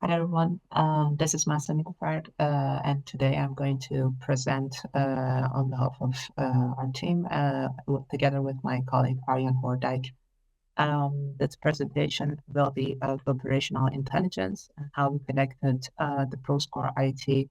Hi everyone, this is Master Nicofard, and today I'm going to present on behalf of our team, together with my colleague Arjan Hoordijk. This presentation will be of operational intelligence and how we connected the ProScore IoT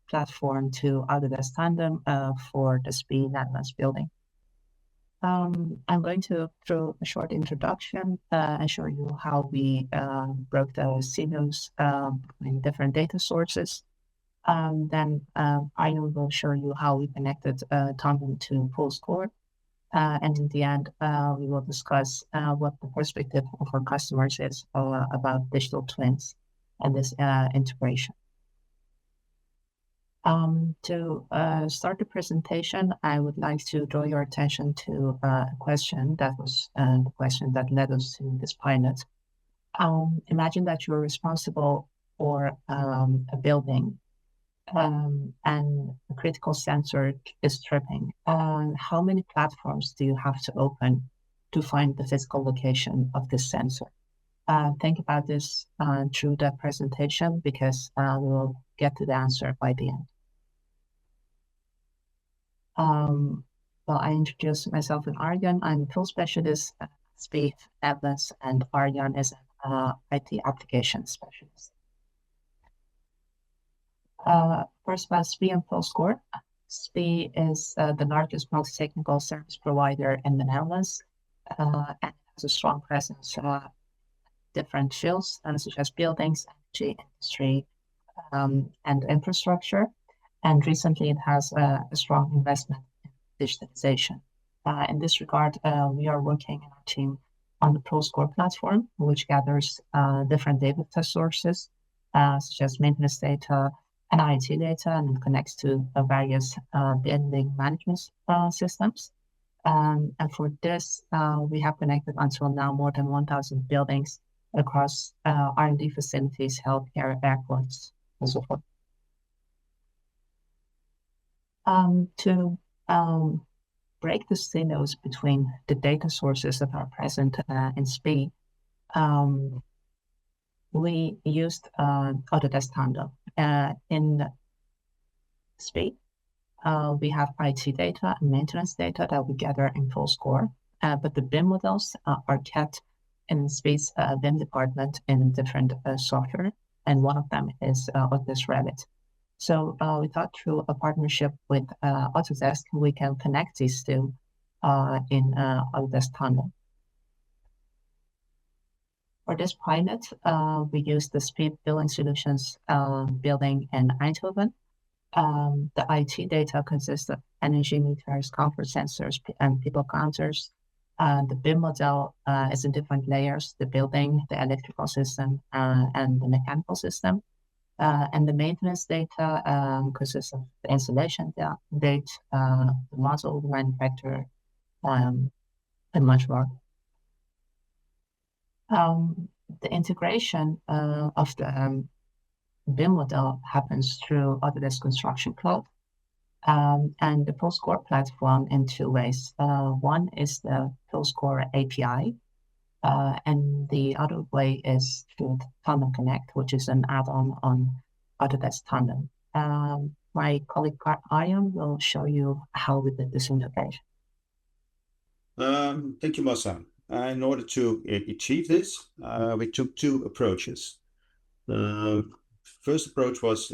platform to Autodesk Tandem for the SPIE Netherlands building. I'm going to through a short introduction and show you how we broke the silos in different data sources. Then I will show you how we connected Tandem to ProScore. And in the end, we will discuss what the perspective of our customers is about digital twins and this integration. To start the presentation, I would like to draw your attention to a question that was the question that led us to this pilot. Imagine that you're responsible for a building and a critical sensor is tripping. How many platforms do you have to open to find the physical location of this sensor? Think about this through the presentation because we'll get to the answer by the end. Well, I introduced myself and Arjan. I'm a field specialist at SPIE Netherlands, and Arjan is an IT application specialist. First about SPIE and ProScore. SPIE is the largest multi-technical service provider in the Netherlands, and has a strong presence in different fields, such as buildings, energy, industry, and infrastructure. And recently it has a strong investment in digitalization. In this regard, we are working in our team on the ProScore platform, which gathers different data sources, such as maintenance data and IoT data, and connects to various building management systems. And for this, we have connected until now more than 1,000 buildings across R&D facilities, healthcare, airports, and so forth. To break the silos between the data sources that are present in SPIE, we used Autodesk Tandem. In SPIE, we have IT data and maintenance data that we gather in ProScore, but the BIM models are kept in SPIE's BIM department in different software, and one of them is Autodesk Revit. So we thought through a partnership with Autodesk, we can connect these two in Autodesk Tandem. For this pilot, we used the SPIE Building Solutions building in Eindhoven. The IT data consists of energy meters, comfort sensors, and people counters. The BIM model is in different layers: the building, the electrical system, and the mechanical system. And the maintenance data consists of the installation date, the model, the manufacturer, and much more. The integration of the BIM model happens through Autodesk Construction Cloud and the ProScore platform in two ways. One is the ProScore API, and the other way is through Tandem Connect, which is an add-on on Autodesk Tandem. My colleague Arjan will show you how we did this integration. Thank you, Masa. In order to achieve this, we took two approaches. The first approach was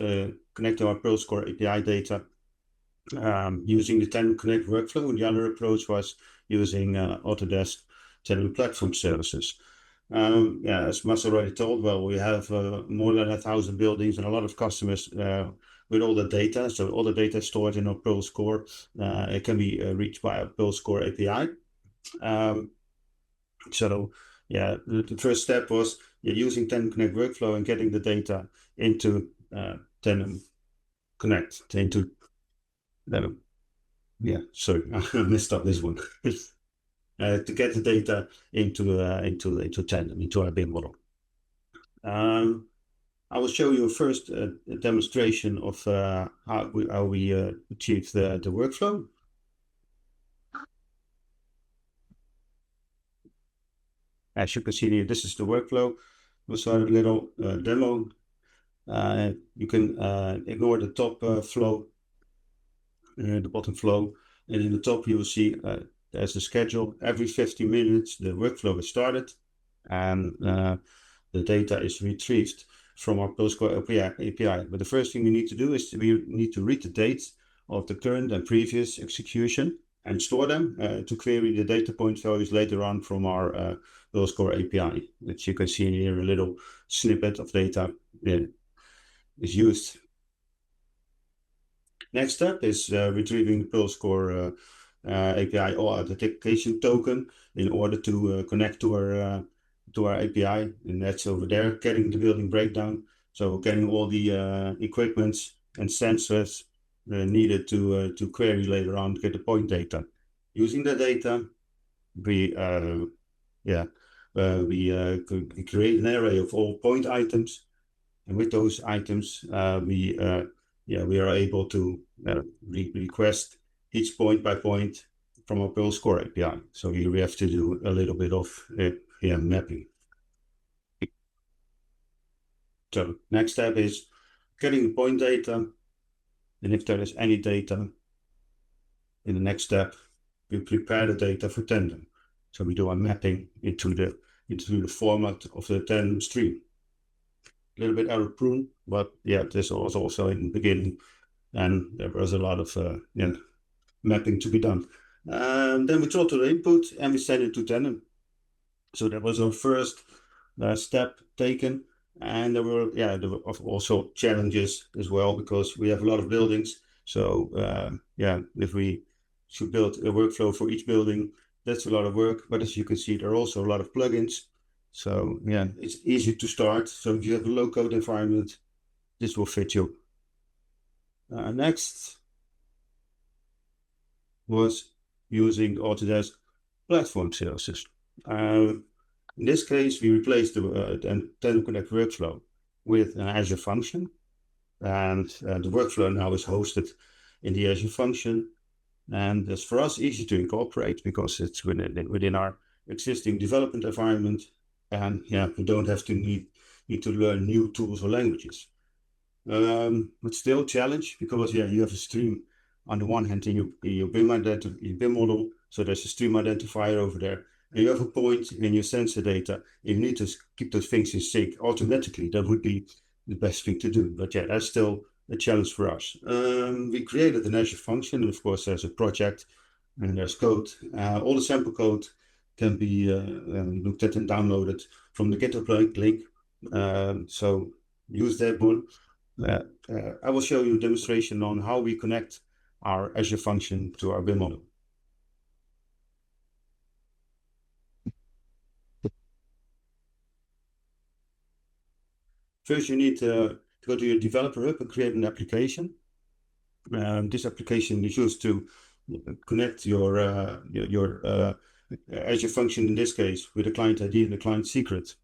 connecting our ProScore API data using the Tandem Connect workflow, and the other approach was using Autodesk Tandem Platform Services. As Masa already told, well, we have more than 1,000 buildings and a lot of customers with all the data. So all the data stored in our ProScore, it can be reached by a ProScore API. The first step was using Tandem Connect workflow and getting the data into Tandem Connect into I messed up this one. To get the data into Tandem, into our BIM model. I will show you first a demonstration of how we achieve the workflow. As you can see here, this is the workflow. We'll start a little demo. You can ignore the top flow, the bottom flow, and in the top you will see there's a schedule. Every 15 minutes the workflow is started, and the data is retrieved from our Postgre API. But the first thing we need to do is we need to read the dates of the current and previous execution and store them to query the data point values later on from our Postgre API, which you can see here, a little snippet of data that is used. Next step is retrieving the Postgre API authentication token in order to connect to our API, and that's over there, getting the building breakdown. So getting all the equipments and sensors needed to query later on to get the point data. Using the data, we create an array of all point items, and with those items, we are able to request each point by point from our Postgre API. So we have to do a little bit of mapping. So next step is getting the point data, and if there is any data in the next step, we prepare the data for Tandem. So we do a mapping into the format of the Tandem stream. A little bit error prone, but yeah, this was also in the beginning, and there was a lot of mapping to be done. Then we throttle the input and we send it to Tandem. So that was our first step taken, and there were also challenges as well, because we have a lot of buildings. So if we should build a workflow for each building, that's a lot of work. But as you can see, there are also a lot of plugins. So yeah, it's easy to start. So if you have a low-code environment, this will fit you. Next was using Autodesk Platform Services. In this case, we replaced the Tandem Connect workflow with an Azure function, and the workflow now is hosted in the Azure function. And it's for us easy to incorporate because it's within our existing development environment, and we don't have to need to learn new tools or languages. But still challenge, because you have a stream on the one hand in your BIM model, so there's a stream identifier over there, and you have a point in your sensor data. You need to keep those things in sync automatically. That would be the best thing to do. But that's still a challenge for us. We created an Azure function, and of course there's a project and there's code. All the sample code can be looked at and downloaded from the GitHub link. So use that one. I will show you a demonstration on how we connect our Azure function to our BIM model. First, you need to go to your developer hub and create an application. This application is used to connect your Azure function, in this case, with the client ID and the client secret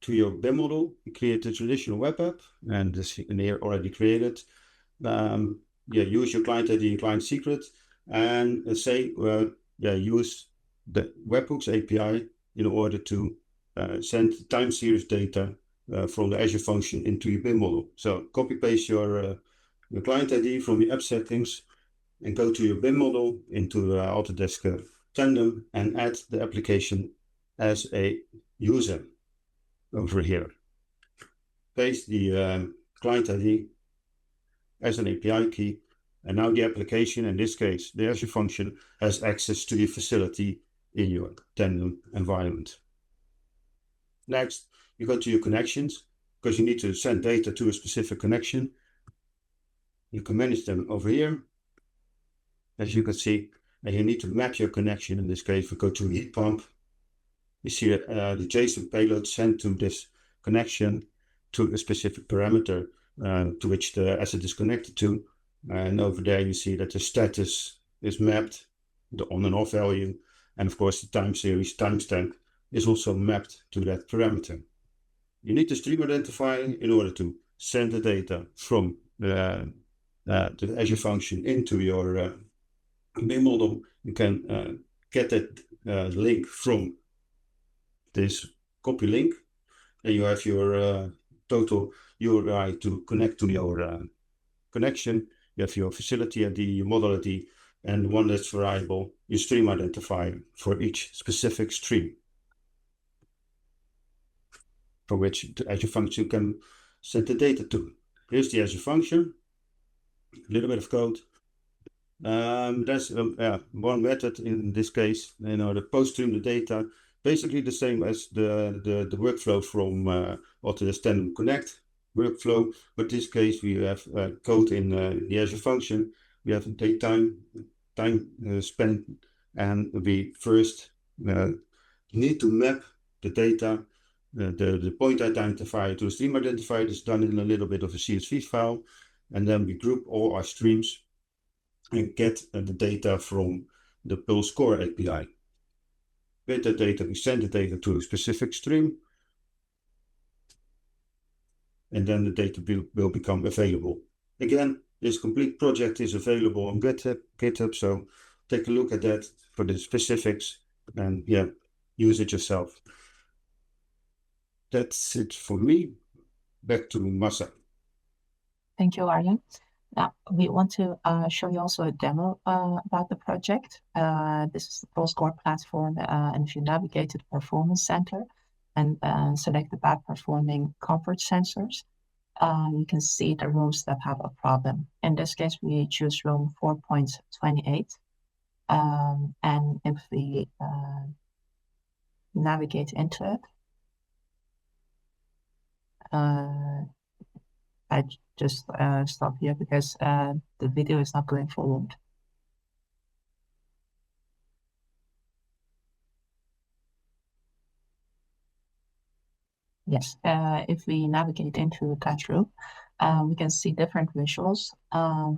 to your BIM model. You create a traditional web app, and this in here already created. Use your client ID and client secret, and use the webhooks API in order to send time series data from the Azure function into your BIM model. So copy paste your client ID from the app settings and go to your BIM model into Autodesk Tandem and add the application as a user over here. Paste the client ID as an API key, and now the application, in this case the Azure function, has access to your facility in your Tandem environment. Next, you go to your connections, because you need to send data to a specific connection. You can manage them over here, as you can see, and you need to map your connection. In this case, we go to heat pump. You see that the JSON payload sent to this connection to a specific parameter to which the asset is connected to. And over there you see that the status is mapped, the on and off value, and of course the time series timestamp is also mapped to that parameter. You need the stream identifier in order to send the data from the Azure function into your BIM model. You can get that link from this copy link, and you have your total URI to connect to your connection. You have your facility ID, your model ID, and one that's variable, your stream identifier for each specific stream, for which the Azure function can send the data to. Here's the Azure function, a little bit of code. There's one method in this case, the post-stream the data, basically the same as the workflow from Autodesk Tandem Connect workflow, but in this case we have code in the Azure function. We have a time spent, and we first need to map the data, the point identifier to the stream identifier. Is done in a little bit of a CSV file, and then we group all our streams and get the data from the Pulse Core API. With the data, we send the data to a specific stream, and then the data will become available. Again, this complete project is available on GitHub, so take a look at that for the specifics, and use it yourself. That's it for me. Back to Masa. Thank you, Arjen. Now, we want to show you also a demo about the project. This is the Pulse Core platform, and if you navigate to the Performance Center and select the bad performing comfort sensors, you can see the rooms that have a problem. In this case, we choose room 4.28. And if we navigate into it, I just stop here because the video is not going forward. Yes, if we navigate into that room, we can see different visuals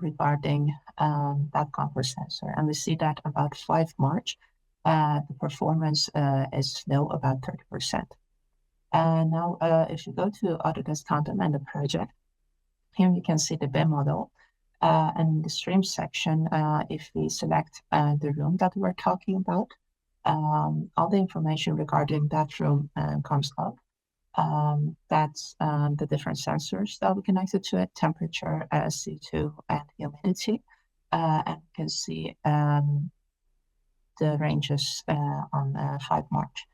regarding that comfort sensor. And we see that about 5 March, the performance is low, about 30%. Now, if you go to Autodesk Tandem and the project, here you can see the BIM model. And the stream section, if we select the room that we're talking about, all the information regarding that room comes up. That's the different sensors that we connected to it, temperature, CO2, and humidity. And you can see the ranges on 5 March.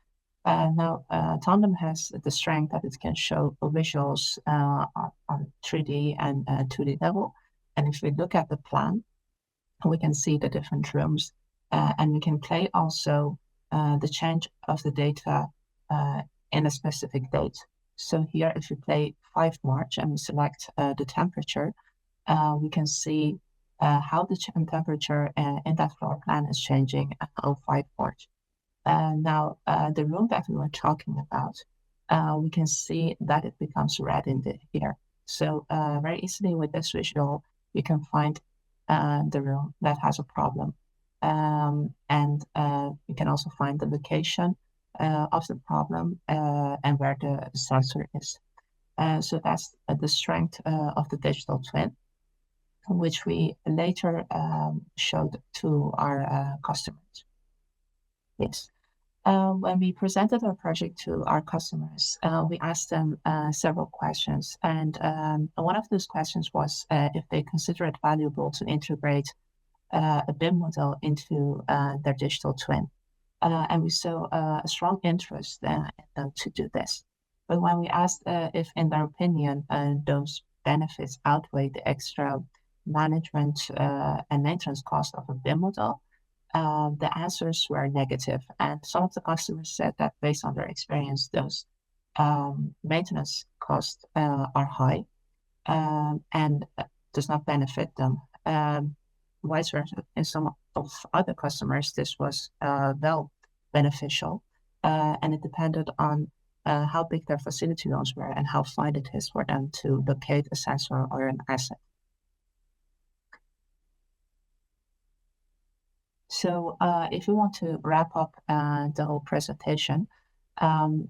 Now, Tandem has the strength that it can show visuals on 3D and 2D level. And if we look at the plan, we can see the different rooms, and we can play also the change of the data in a specific date. So here, if you play 5 March and we select the temperature, we can see how the temperature in that floor plan is changing on 5 March. Now, the room that we were talking about, we can see that it becomes red in here. So very easily with this visual, we can find the room that has a problem. And we can also find the location of the problem and where the sensor is. So that's the strength of the digital twin, which we later showed to our customers. Yes. When we presented our project to our customers, we asked them several questions. And one of those questions was if they consider it valuable to integrate a BIM model into their digital twin. And we saw a strong interest in them to do this. But when we asked if, in their opinion, those benefits outweigh the extra management and maintenance cost of a BIM model, the answers were negative. And some of the customers said that based on their experience, those maintenance costs are high and does not benefit them. Vice versa, in some of other customers, this was well beneficial, and it depended on how big their facility rooms were and how fine it is for them to locate a sensor or an asset. So if we want to wrap up the whole presentation,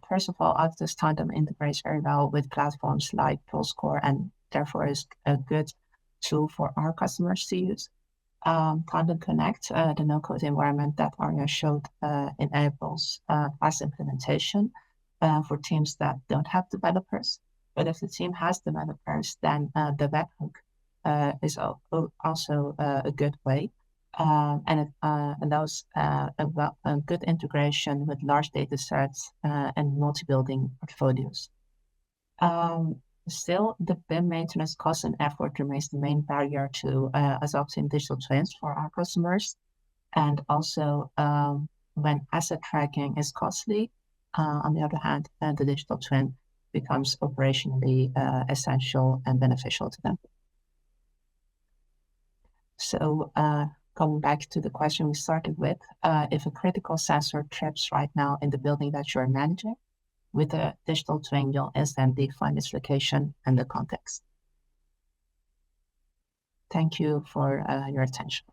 first of all, Autodesk Tandem integrates very well with platforms like Pulse Core, and therefore is a good tool for our customers to use. Tandem Connect, the no-code environment that Arjen showed, enables fast implementation for teams that don't have developers. But if the team has developers, then the webhook is also a good way. And it allows a good integration with large data sets and multi-building portfolios. Still, the BIM maintenance cost and effort remains the main barrier to adopting digital twins for our customers. And also, when asset tracking is costly, on the other hand, the digital twin becomes operationally essential and beneficial to them. So coming back to the question we started with, if a critical sensor trips right now in the building that you're managing, with a digital twin, you'll instantly find its location and the context. Thank you for your attention.